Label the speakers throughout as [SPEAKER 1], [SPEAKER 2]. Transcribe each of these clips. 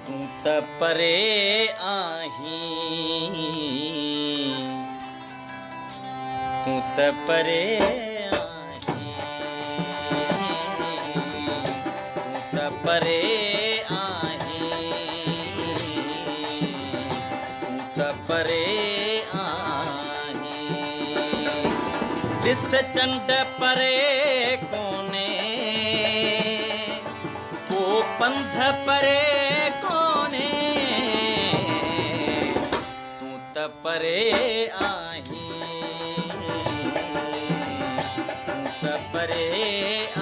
[SPEAKER 1] तू त परे आहीं, तू त परे आहीं, तू त परे आहीं, तू त परे आहीं। दिस चंड परे कोने, को पंध परे कोने, तू त परे आहीं, तू त परे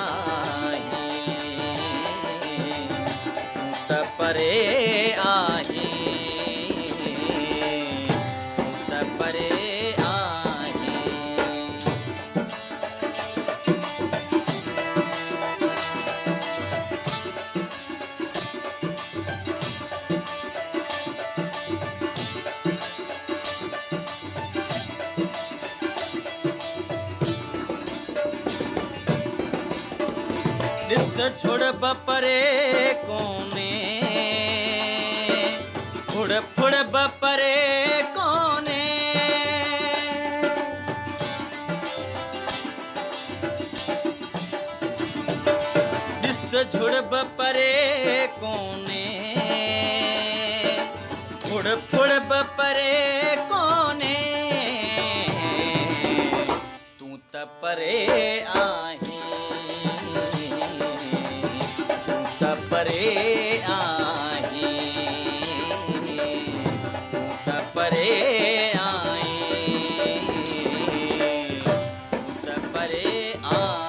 [SPEAKER 1] आहीं, तू त परे आहीं, तू त परे आहीं। दिस छोड़ बपरे कोने, फुड़ फुड़ बपरे कोने, दिस झुड़ बपरे कोने, फुड़ फुड़ बपरे कोने, तू त परे आहीं, परे आहीं, तू त परे आहीं, तू त परे आहीं।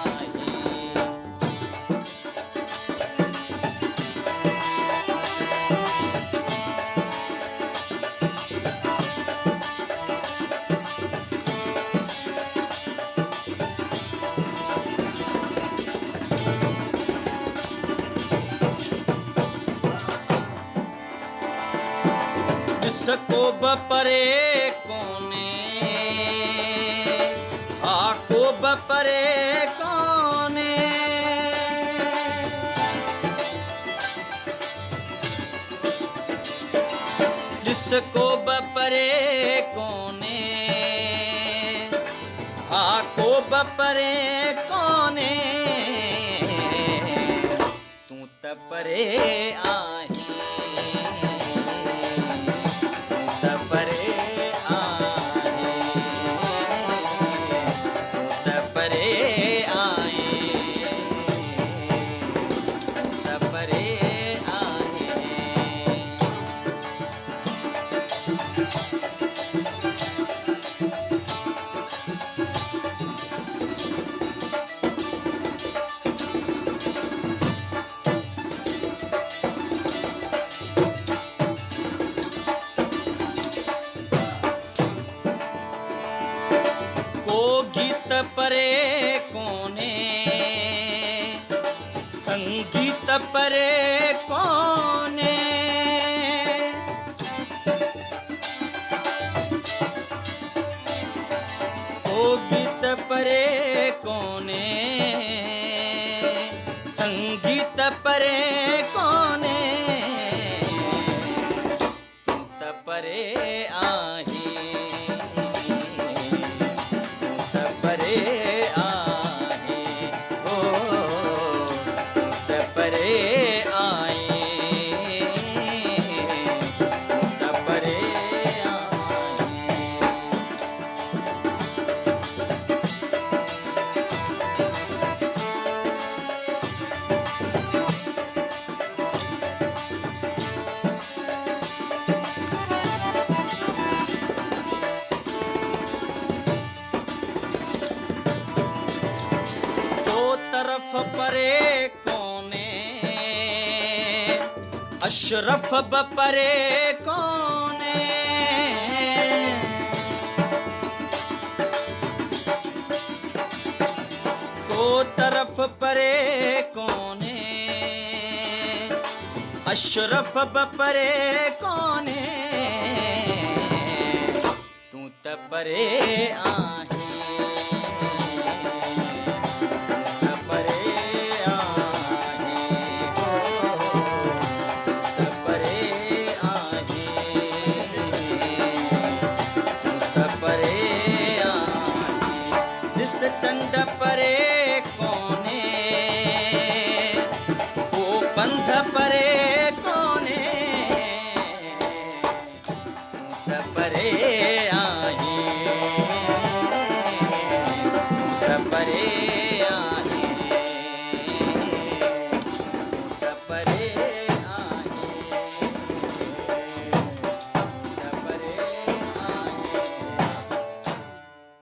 [SPEAKER 1] को बपरे कोने, आको बपरे कोने, जिसको बपरे कोने, आको बपरे कोने, तू त परे आहीं, परे आहीं, तू त परे आहीं, तू त परे आहीं। गीत परे कोने, संगीत परे कोने, ओ गीत परे कोने, संगीत परे कोने, तू त परे आहीं, परे आहीं, ओ तू त परे आहीं, तू त परे आहीं। तरफ परे कोने, अशरफ बपरे कोने, को तरफ परे कोने, अशरफ बपरे कोने, तू त परे आहीं, परे चंड परे कोने ओ पंथ परे कोने तू त परे